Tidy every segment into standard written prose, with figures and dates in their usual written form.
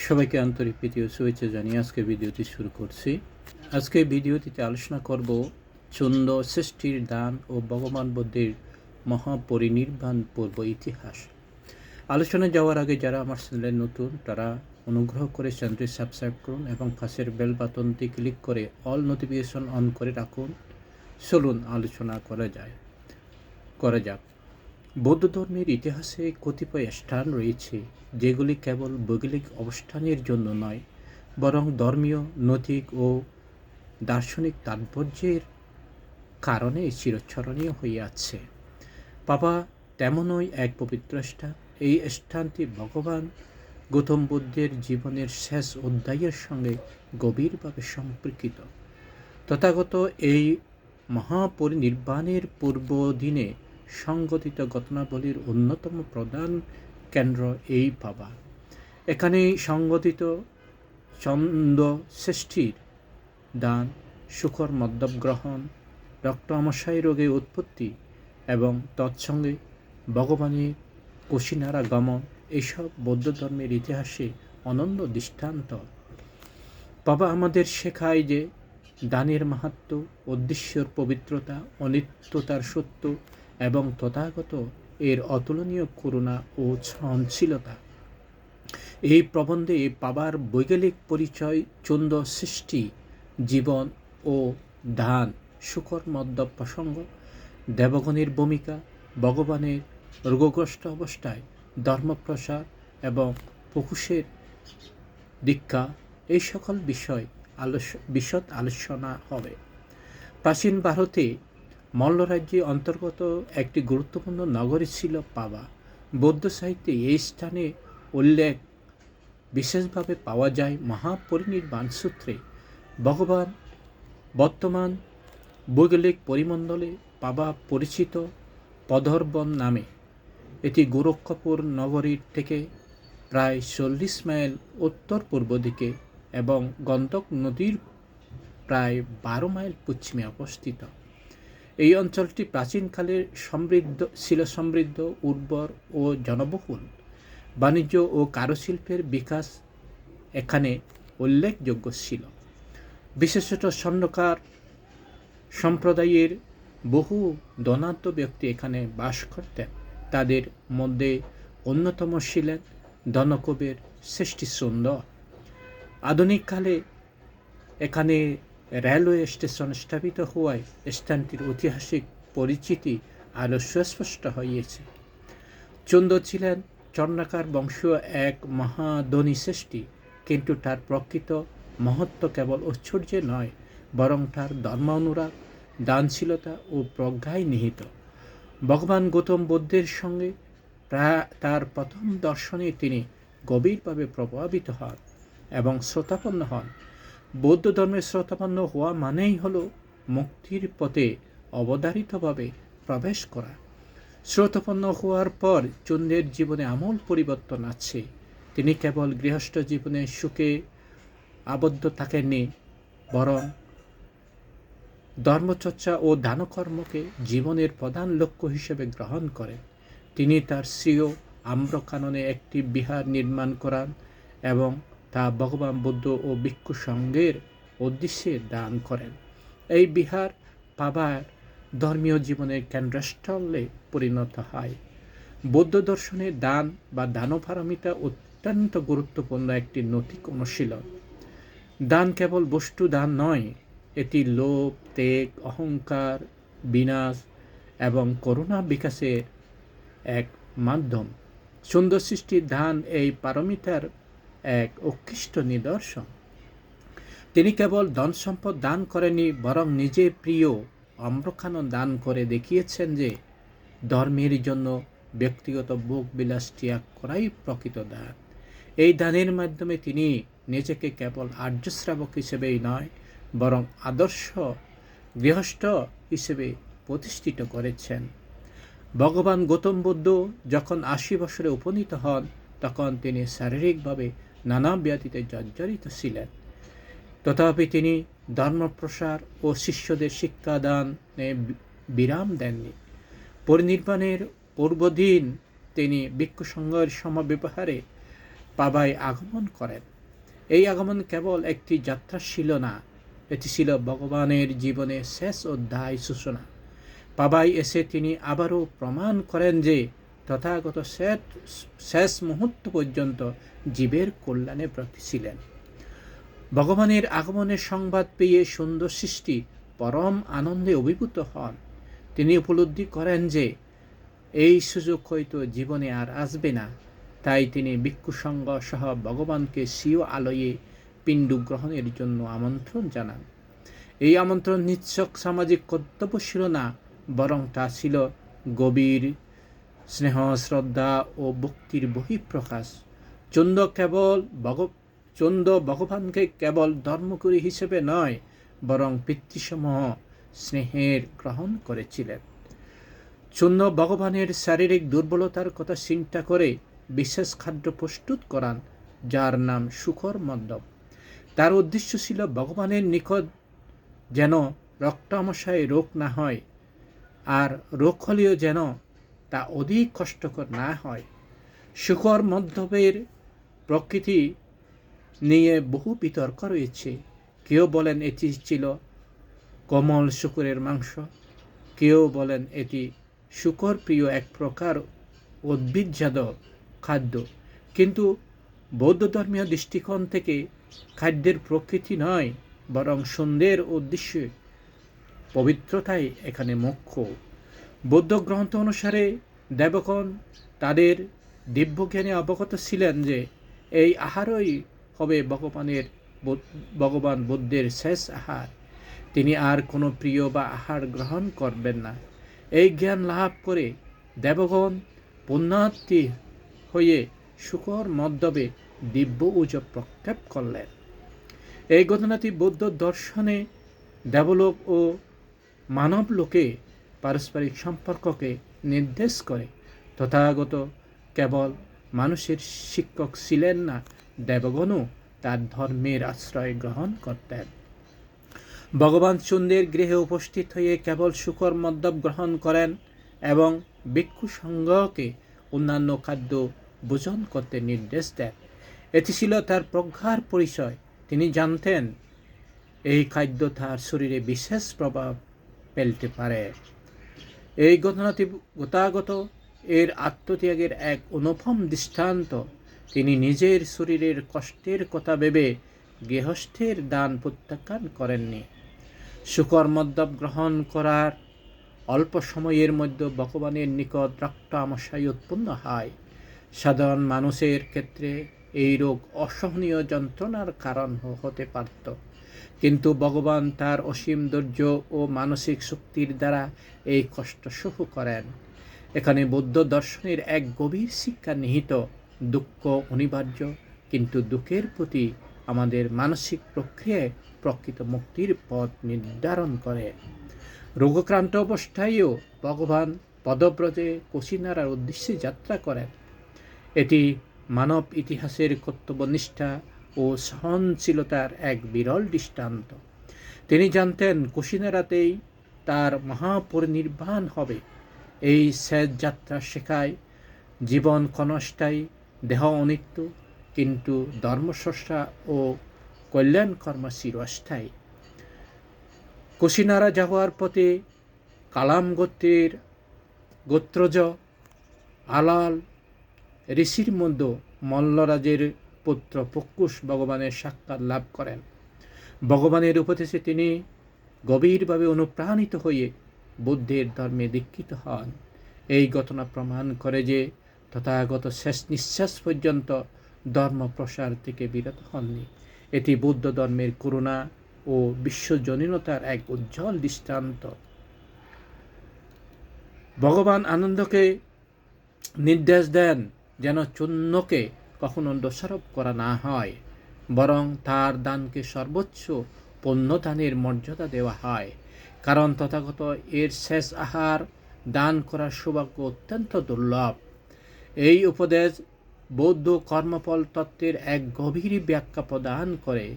সবাইকে আন্তরিক প্রীতি ও শুভেচ্ছা জানিয়ে আজকে ভিডিওটি শুরু করছি। আজকে ভিডিওটিতে আলোচনা করব চন্দ সৃষ্টির দান ও ভগবান বুদ্ধের মহাপরিনির্বাণ পূর্ব ইতিহাস। আলোচনায় যাওয়ার আগে যারা আমার চ্যানেলে নতুন তারা অনুগ্রহ করে চ্যানেলটি সাবস্ক্রাইব করুন এবং পাশের বেল বাটনটি ক্লিক করে অল নোটিফিকেশন অন করে রাখুন। চলুন আলোচনা করা যাক। বৌদ্ধ ধর্মের ইতিহাসে কতিপয় স্থান রয়েছে যেগুলি কেবল ভৌগোলিক অবস্থানের জন্য নয়, বরং ধর্মীয়, নৈতিক ও দার্শনিক তাৎপর্যের কারণে চিরস্মরণীয় হয়ে আছে। বাবা তেমনই এক পবিত্র স্থান। এই স্থানটি ভগবান গৌতম বুদ্ধের জীবনের শেষ অধ্যায়ের সঙ্গে গভীরভাবে সম্পর্কিত। তথাগত এই মহাপরিনির্বাণের পূর্ব দিনে সংঘটিত ঘটনাবলীর অন্যতম প্রধান কেন্দ্র এই বাবা। এখানে সংঘটিত চন্দ সৃষ্টির দান, শুকর মদ্যপ গ্রহণ, রক্ত আমাশয় রোগের উৎপত্তি এবং তৎসঙ্গে ভগবানের কুশিনারা গমন এইসব বৌদ্ধ ধর্মের ইতিহাসে অনন্য দৃষ্টান্ত। বাবা আমাদের শেখায় যে দানের মাহাত্ম্য, উদ্দেশ্যের পবিত্রতা, অনিত্যতার সত্য এবং তথাগত এর অতুলনীয় করুণা ও সহনশীলতা। এই প্রবন্ধে বাবার বৈজ্ঞানিক পরিচয়, চন্দ সৃষ্টি, জীবন ও দান, শুকর মদ্যপ প্রসঙ্গ, দেবগণের ভূমিকা, ভগবানের রোগগ্রস্ত অবস্থায় ধর্মপ্রসার এবং পকুশের দীক্ষা, এই সকল বিষয় বিশদ আলোচনা হবে। প্রাচীন ভারতে মল্ল রাজ্যের অন্তর্গত একটি গুরুত্বপূর্ণ নগরী ছিল পাবা। বৌদ্ধ সাহিত্যে এই স্থানে উল্লেখ বিশেষভাবে পাওয়া যায় মহাপরিনির্বাণ সূত্রে। ভগবান বর্তমান ভৌগোলিক পরিমণ্ডলে পাবা পরিচিত পদর্বন নামে। এটি গোরক্ষপুর নগরীর থেকে প্রায় 40 মাইল উত্তর পূর্ব দিকে এবং গণ্ডক নদীর প্রায় 12 মাইল পশ্চিমে অবস্থিত। এই অঞ্চলটি প্রাচীনকালে সমৃদ্ধ, উর্বর ও জনবহুল। বাণিজ্য ও কারুশিল্পের বিকাশ এখানে উল্লেখযোগ্য ছিল। বিশেষত স্বর্ণকার সম্প্রদায়ের বহু ধনাঢ্য ব্যক্তি এখানে বাস করতেন। তাদের মধ্যে অন্যতম ছিলেন ধনকুবের শ্রেষ্ঠীচন্দ। আধুনিককালে এখানে রেলওয়ে স্টেশন স্থাপিত হওয়ায় স্থানটির ঐতিহাসিক পরিচিতি আরও সুস্পষ্ট হয়েছে। চন্দ ছিলেন চন্দ্রাকার বংশীয় এক মহাধনী সৃষ্টি, কিন্তু তার প্রকৃত মহত্ব কেবল ঐশ্বর্যে নয়, বরং তার ধর্মানুরাগ, দানশীলতা ও প্রজ্ঞায় নিহিত। ভগবান গৌতম বুদ্ধের সঙ্গে তার প্রথম দর্শনে তিনি গভীরভাবে প্রভাবিত হন এবং শ্রোতাপন্ন হন। বৌদ্ধ ধর্মের শ্রোতাপন্ন হওয়া মানেই হল মুক্তির পথে অবধারিতভাবে প্রবেশ করা। শ্রোতাপন্ন হওয়ার পর চন্দের জীবনে আমূল পরিবর্তন আছে। তিনি কেবল গৃহস্থ জীবনে সুখে আবদ্ধ থাকেননি, বরং ধর্মচর্চা ও দানকর্মকে জীবনের প্রধান লক্ষ্য হিসেবে গ্রহণ করেন। তিনি তার স্বীয় আম্রকাননে একটি বিহার নির্মাণ করান এবং তা ভগবান বুদ্ধ ও ভিক্ষু সংঘের উদ্দেশ্যে দান করেন। এই বিহার পাবার ধর্মীয় জীবনের কেন্দ্রস্থলে পরিণত হয়। বৌদ্ধ দর্শনে দান বা দানপারমিতা অত্যন্ত গুরুত্বপূর্ণ একটি নৈতিক অনুশীলন। দান কেবল বস্তু দান নয়, এটি লোভ, ত্যাগ, অহংকার বিনাশ এবং করুণা বিকাশের এক মাধ্যম। চন্দ সৃষ্টির দান এই পারমিতার এক উৎকৃষ্ট নিদর্শন। তিনি কেবল ধন সম্পদ দান করেননি, বরং নিজের প্রিয় আম্রকানন দান করে দেখিয়েছেন যে ধর্মের জন্য ব্যক্তিগত ভোগ বিলাস ত্যাগ করাই প্রকৃত দান। এই দানের মাধ্যমে তিনি নিজেকে কেবল আর্য শ্রাবক হিসেবেই নয়, বরং আদর্শ গৃহস্থ হিসেবে প্রতিষ্ঠিত করেছেন। ভগবান গৌতম বুদ্ধ যখন 80 বছরে উপনীত হন, তখন তিনি শারীরিকভাবে নানা ব্যাধিতে জর্জরিত ছিলেন। তথাপি তিনি ধর্মপ্রসার ও শিষ্যদের শিক্ষাদানে বিরাম দেননি। পরিনির্বাণের পূর্বদিন তিনি ভিক্ষু সংঘের সমব্যবহারে পাবায় আগমন করেন। এই আগমন কেবল একটি যাত্রা ছিল না, এটি ছিল ভগবানের জীবনের শেষ অধ্যায় সূচনা। বাবাই এসে তিনি আবারও প্রমাণ করেন যে তথাগত শেষ মুহূর্ত পর্যন্ত জীবের কল্যাণে ব্রতী ছিলেন। ভগবানের আগমনের সংবাদ পেয়ে সুন্দর সৃষ্টি পরম আনন্দে অভিভূত হন। তিনি উপলব্ধি করেন যে এই সুযোগ হয়তো জীবনে আর আসবে না, তাই তিনি ভিক্ষু সংঘ সহ ভগবানকে স্বীয় আলয়ে পিণ্ড গ্রহণের জন্য আমন্ত্রণ জানান। এই আমন্ত্রণ নিছক সামাজিক কর্তব্য ছিল না, বরং তা ছিল গভীর স্নেহ, শ্রদ্ধা ও ভক্তির বহিঃপ্রকাশ। চন্দ্র ভগবানকে কেবল ধর্মগুরু হিসেবে নয়, বরং পিতৃসমূহ স্নেহের গ্রহণ করেছিলেন। চন্দ্র ভগবানের শারীরিক দুর্বলতার কথা চিন্তা করে বিশেষ খাদ্য প্রস্তুত করান, যার নাম শুকর মদ্যপ। তার উদ্দেশ্য ছিল ভগবানের নিকট যেন রক্তামশায় রোগ না হয়, আর রোগ হলেও যেন তা অধিক কষ্টকর না হয়। শুকর মদ্যপের প্রকৃতি নিয়ে বহু বিতর্ক রয়েছে। কেউ বলেন এটি ছিল কোমল শূকরের মাংস, কেউ বলেন এটি শূকর প্রিয় এক প্রকার উদ্ভিদজাত খাদ্য। কিন্তু বৌদ্ধ ধর্মীয় দৃষ্টিকোণ থেকে খাদ্যের প্রকৃতি নয়, বরং সন্ধ্যের উদ্দেশ্য পবিত্রতাই এখানে মুখ্য। বৌদ্ধ গ্রন্থ অনুসারে দেবগণ তাদের দিব্যজ্ঞানে অবগত ছিলেন যে এই আহারই হবে ভগবান বুদ্ধের শেষ আহার। তিনি আর কোনো প্রিয় বা আহার গ্রহণ করবেন না। এই জ্ঞান লাভ করে দেবগণ পুণ্যার্থী হয়ে শুকর মদ্যপে দিব্য উজব প্রক্ষেপ করলেন। এই ঘটনাটি বৌদ্ধ দর্শনে দেবলোক ও মানবলোকে পারস্পরিক সম্পর্ককে নির্দেশ করে। তথাগত কেবল মানুষের শিক্ষক ছিলেন না, দেবগণও তার ধর্মের আশ্রয় গ্রহণ করতেন। ভগবান চন্দ্রের গৃহে উপস্থিত হয়ে কেবল শুকর মদ্যপ গ্রহণ করেন এবং ভিক্ষু সংঘকে অন্যান্য খাদ্য ভোজন করতে নির্দেশ দেন। এটি ছিল তার প্রজ্ঞার পরিচয়। তিনি জানতেন এই খাদ্য তার শরীরে বিশেষ প্রভাব ফেলতে পারে। এই ঘটনাটি গতাগত এর আত্মত্যাগের এক অনুপম দৃষ্টান্ত। তিনি নিজের শরীরের কষ্টের কথা ভেবে গৃহস্থের দান প্রত্যাখ্যান করেননি। শুকর মদ্যপ গ্রহণ করার অল্প সময়ের মধ্যে ভগবানের নিকট রক্তামশায় উৎপন্ন হয়। সাধারণ মানুষের ক্ষেত্রে এই রোগ অসহনীয় যন্ত্রণার কারণ হতে পারত, কিন্তু ভগবান তার অসীম ধৈর্য ও মানসিক শক্তির দ্বারা এই কষ্ট সহ্য করেন। এখানে বৌদ্ধ দর্শনের এক গভীর শিক্ষা নিহিত। দুঃখ অনিবার্য, কিন্তু দুঃখের প্রতি আমাদের মানসিক প্রক্রিয়ায় প্রকৃত মুক্তির পথ নির্ধারণ করে। রোগক্রান্ত অবস্থায়ও ভগবান পদব্রজে কুশিনারার উদ্দেশ্যে যাত্রা করেন। এটি মানব ইতিহাসের কর্তব্যনিষ্ঠা ও সহনশীলতার এক বিরল দৃষ্টান্ত। তিনি জানতেন কুশিনারাতেই তার মহাপরিনির্বাণ হবে। এই শেষ যাত্রা শেখায় জীবন ক্ষণস্থায়ী, দেহ অনিত্য, কিন্তু ধর্মস্রষ্টা ও কল্যাণ কর্ম চিরস্থায়ী। কুশিনারা যাওয়ার পথে কালাম গোত্রজ আলাল ঋষির মধ্যে মল্লরাজের পুত্র পক্ষুষ ভগবানের সাক্ষাৎ লাভ করেন। ভগবানের উপদেশে তিনি গভীরভাবে অনুপ্রাণিত হয়ে বুদ্ধের ধর্মে দীক্ষিত হন। এই ঘটনা প্রমাণ করে যে তথাগত শেষ নিঃশ্বাস পর্যন্ত ধর্ম প্রসার থেকে বিরত হননি। এটি বৌদ্ধ ধর্মের করুণা ও বিশ্বজনীনতার এক উজ্জ্বল দৃষ্টান্ত। ভগবান আনন্দকে নির্দেশ দেন যেন চূর্ণকে কখনো দোষারোপ করা না হয়, বরং তার দানকে সর্বোচ্চ পুণ্যদানের মর্যাদা দেওয়া হয়। কারণ তথাগত এর শেষ আহার দান করার সৌভাগ্য অত্যন্ত দুর্লভ। এই উপদেশ বৌদ্ধ কর্মফল তত্ত্বের এক গভীর ব্যাখ্যা প্রদান করে।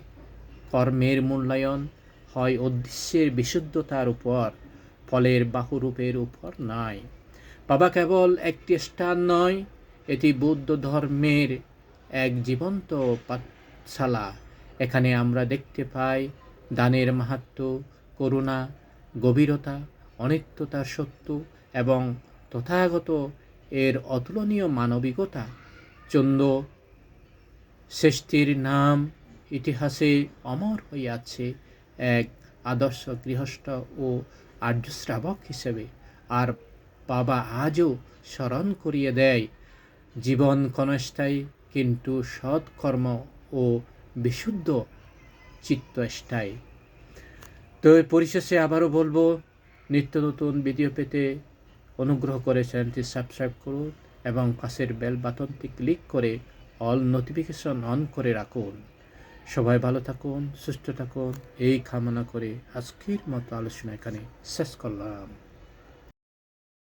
কর্মের মূল্যায়ন হয় উদ্দেশ্যের বিশুদ্ধতার উপর, ফলের বাহুরূপের উপর নয়। বাবা কেবল একটি স্থান নয়, এটি বৌদ্ধ ধর্মের এক জীবন্ত পাঠশালা। এখানে আমরা দেখতে পাই দানের মাহাত্ম্য, করুণা, গভীরতা, অনিত্যতার সত্য এবং তথাগত এর অতুলনীয় মানবিকতা। চন্দ্র শ্রেষ্ঠীর নাম ইতিহাসে অমর হয়ে আছে এক আদর্শ গৃহস্থ ও আর্য শ্রাবক হিসেবে। আর বাবা আজও স্মরণ করিয়ে দেয়, জীবন ক্ষণস্থায়ী, কিন্তু সৎকর্ম ও বিশুদ্ধ চিত্ত স্থায়ী। তো পরিশেষে আবারও বলবো, নিত্য নতুন ভিডিও পেতে অনুগ্রহ করে চ্যানেলটি সাবস্ক্রাইব করুন এবং পাশের বেল বাটনটি ক্লিক করে অল নোটিফিকেশন অন করে রাখুন। সবাই ভালো থাকুন, সুস্থ থাকুন, এই কামনা করে আজকের মতো আলোচনা এখানে শেষ করলাম।